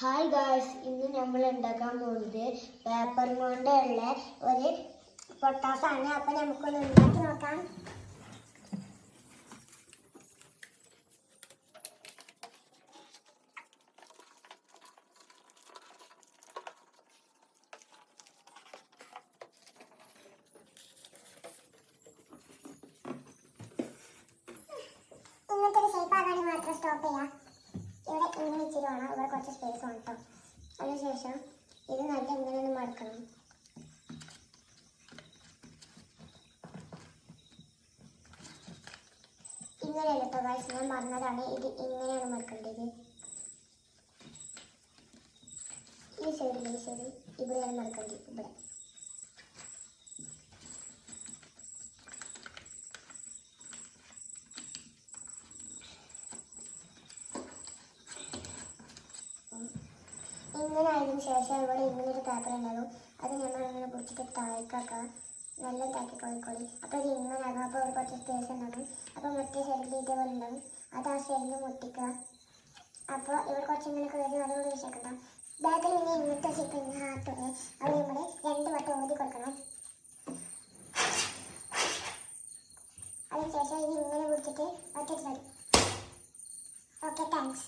Hi guys, ഇന്ന് നമ്മൾ ഉണ്ടാക്കാൻ പോകുന്നത് പേപ്പർ കൊണ്ടുള്ള ഒരു പൊട്ടാസാണ്. അപ്പം നമുക്കൊന്ന് ഉണ്ടാക്കി നോക്കാം. ഇങ്ങനത്തെ ഒരു ഷേപ്പ് ആകാൻ മാത്രം സ്റ്റോപ്പ് ചെയ്യാം. ഇവിടെ ഇങ്ങനെ ഇച്ചിരി വേണം, ഇവിടെ കുറച്ച് സ്പേസ് വേണം കേട്ടോ. അതിനുശേഷം ഇത് നല്ല ഇങ്ങനെ ഒന്ന് മടക്കണം. ഇങ്ങനെയല്ല കേട്ടോ ഗൈസ്, ഞാൻ പറഞ്ഞതാണ്. ഇത് ഇങ്ങനെയാണ് മടക്കേണ്ടത്. ഈ സൈഡ് ഇവിടെയാണ് മടക്കേണ്ടത്. ഇവിടെ ഇങ്ങനെ ആയതിനു ശേഷം ഇവിടെ ഇങ്ങനൊരു പേപ്പർ ഉണ്ടാകും. അത് നമ്മൾ ഇങ്ങനെ പിടിച്ചിട്ട് താഴേക്കാക്കാം. നല്ല താക്കി കോഴിക്കോളി. അപ്പോൾ ഇത് ഇങ്ങനെ ആകും. അപ്പോൾ ഒരു കുറച്ച് സ്പേസ് ഉണ്ടാകും. അപ്പോൾ മറ്റേ സൈഡിൽ ഇതേപോലെ ഉണ്ടാകും. അത് ആ സൈഡിൽ മുട്ടിക്കുക. അപ്പോൾ ഇവിടെ കുറച്ച് ഇങ്ങനെയൊക്കെ വരും. അതുകൊണ്ട് വിശേഷം ബാക്കിൽ ഇങ്ങനെ ഇങ്ങനത്തെ ഷേപ്പ് ഇങ്ങനെ ഹാർട്ടുണ്ട്. അവിടെ ഇവിടെ 2 വട്ടം ഊതി കൊടുക്കണം. അതിനുശേഷം ഇത് ഇങ്ങനെ പിടിച്ചിട്ട് ഒറ്റ സൈഡ്. Okay, thanks.